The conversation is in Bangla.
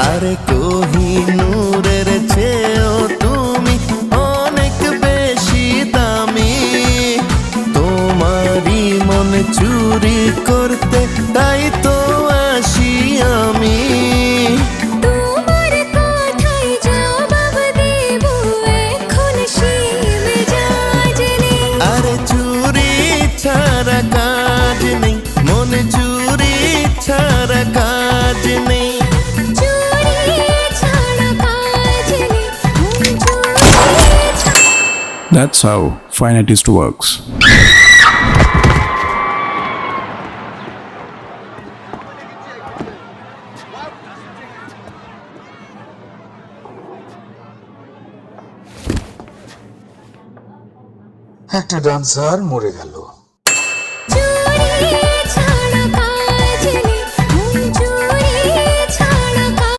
আরে কোহিনূরের চেয়েও তুমি অনেক বেশি দামি। তোমারই মন চুরি করতে তাই তো আসি আমি। তোমার কথায় জবাব দেব এখন সেই মেজাজ নেই। আরে চুরি ছাড়া কাজ নেই, মন চুরি ছাড়া কাজ নেই। চুরি ছাড়া কাজ নেই, মন চুরি ছাড়া। That's how fine artist works. একটা ডান্সার মরে গেল।